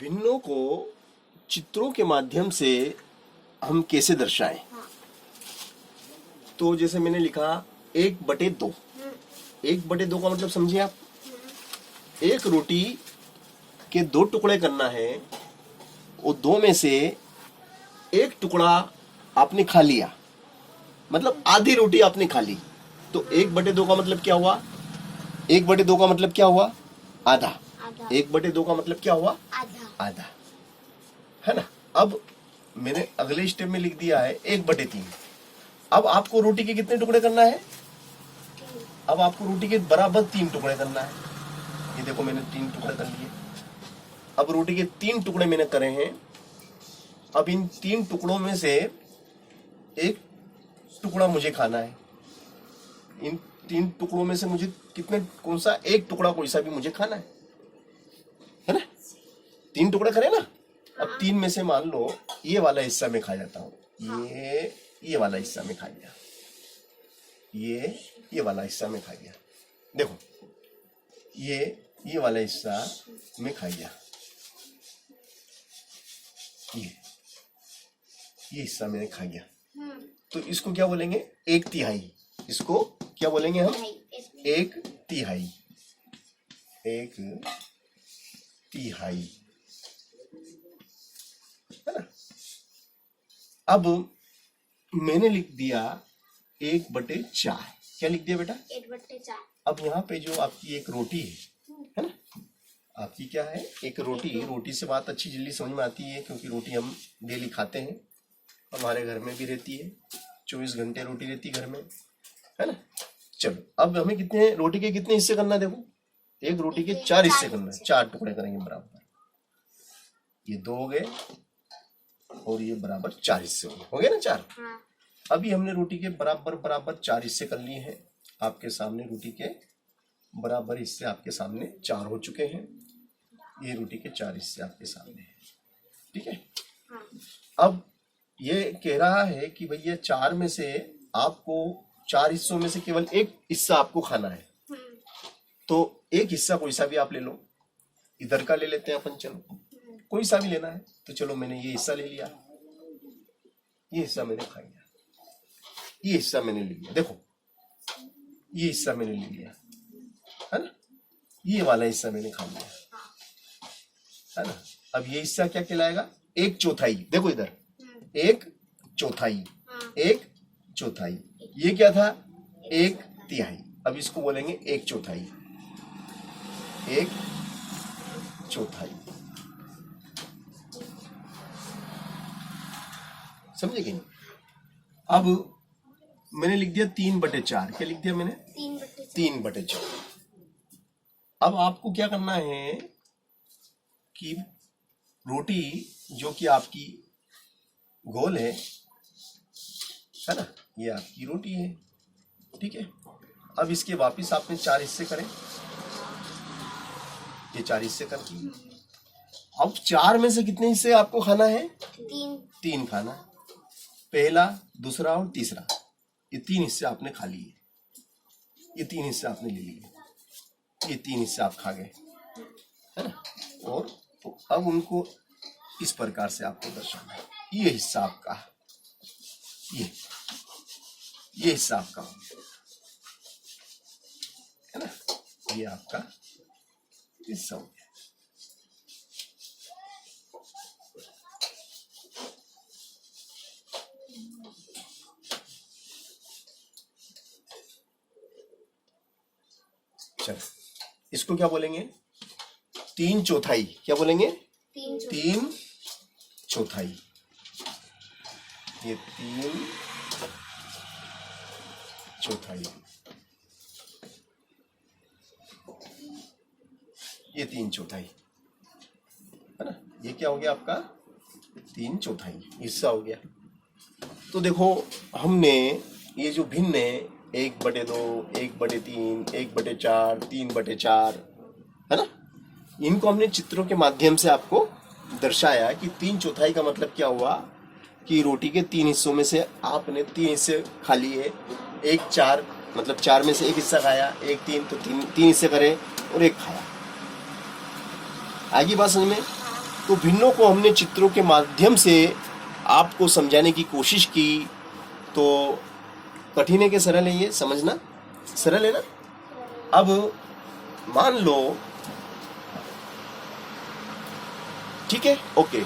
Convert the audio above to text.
भिन्नों को चित्रों के माध्यम से हम कैसे दर्शाएं। तो जैसे मैंने लिखा 1/2। 1/2 का मतलब समझिए आप, एक रोटी के 2 टुकड़े करना है, वो 2 में से एक टुकड़ा आपने खा लिया, मतलब आधी रोटी आपने खा ली। तो 1/2 का मतलब क्या हुआ? 1/2 का मतलब क्या हुआ? आधा। 1/2 का मतलब क्या हुआ? आधा, है ना। अब मैंने अगले स्टेप में लिख दिया है 1/3। अब आपको रोटी के कितने टुकड़े करना है? अब आपको रोटी के बराबर 3 टुकड़े करना है। ये देखो मैंने 3 टुकड़े कर लिए। अब रोटी के 3 टुकड़े मैंने करे हैं। अब इन 3 टुकड़ों में से एक टुकड़ा मुझे खाना है। इन 3 टुकड़ों में से मुझे कितने, कौन सा एक टुकड़ा, कोई सा भी मुझे खाना है ना। 3 टुकड़े करे ना। अब 3 में से मान लो ये वाला हिस्सा मैं खा जाता हूँ, ये वाला हिस्सा मैं खा गया, ये वाला हिस्सा मैं खा गया। देखो ये वाला हिस्सा मैं खा गया, ये हिस्सा मैंने खा गया। तो इसको क्या बोलेंगे? 1/3। इसको क्या बोलेंगे हम? 1/3। 1/3, है ना। अब मैंने लिख दिया 1/4। क्या लिख दिया बेटा? 1/4। अब यहाँ पे जो आपकी एक रोटी है ना, आपकी क्या है? एक रोटी से बात अच्छी जल्दी समझ में आती है, क्योंकि रोटी हम डेली खाते हैं, हमारे घर में भी रहती है, 24 घंटे रोटी रहती है घर में, है ना। चलो अब हमें कितने रोटी के कितने हिस्से करना है? देखो, एक रोटी के 4 हिस्से करना है, 4 टुकड़े करेंगे बराबर। ये 2 हो गए और ये बराबर 4 हिस्से हो गए ना, 4। अभी हमने रोटी के बराबर 4 हिस्से कर लिए हैं। आपके सामने रोटी के बराबर हिस्से आपके सामने 4 हो चुके हैं। ये रोटी के 4 हिस्से आपके सामने हैं, ठीक है। अब ये कह रहा है कि भैया 4 में से आपको 4 हिस्सों में से केवल एक हिस्सा आपको खाना है। तो एक हिस्सा कोई सा भी आप ले लो, इधर का ले लेते हैं अपन, चलो कोई सा भी लेना है। तो चलो मैंने ये हिस्सा ले लिया, ये हिस्सा मैंने खा लिया, ये हिस्सा मैंने ले लिया। देखो ये हिस्सा मैंने ले लिया, है ना। ये वाला हिस्सा मैंने खा लिया, है ना। अब ये हिस्सा क्या कहलाएगा? 1/4। देखो इधर 1/4, 1/4। ये क्या था? 1/3। अब इसको बोलेंगे 1/4, 1/4। समझे कि नहीं? अब मैंने लिख दिया 3/4। क्या लिख दिया मैंने? 3/4। अब आपको क्या करना है कि रोटी जो कि आपकी गोल है ना, ये आपकी रोटी है, ठीक है। अब इसके वापस आपने 4 हिस्से करें, ये 4 हिस्से कर दिए। अब 4 में से कितने हिस्से आपको खाना है? 3 खाना है। पहला, दूसरा और तीसरा, ये 3 हिस्से आपने खा लिए, ये 3 हिस्से आपने ले लिए, ये 3 हिस्से आप खा गए, है ना। और तो अब उनको इस प्रकार से आपको दर्शाना है। ये हिस्सा आपका, ये हिस्सा आपका है ना, ये आपका हिस्सा हो गया। चलो इसको क्या बोलेंगे? 3/4। क्या बोलेंगे? 3/4। ये 3/4, ये 3/4, है ना। ये क्या हो गया आपका? 3/4 हिस्सा हो गया। तो देखो हमने ये जो भिन्न है 1/2, 1/3, 1/4, 3/4, है ना, इनको हमने चित्रों के माध्यम से आपको दर्शाया कि 3/4 का मतलब क्या हुआ कि रोटी के 3 हिस्सों में से आपने 3 हिस्से खा लिए, 1/4 मतलब 4 में से एक हिस्सा खाया, 1/3 तो 3 हिस्से करे और 1 खाया। आगे बात समझ में? तो भिन्नों को हमने चित्रों के माध्यम से आपको समझाने की कोशिश की। तो कठिन है कि सरल है, ये समझना सरल है ना। अब मान लो, ठीक है, ओके।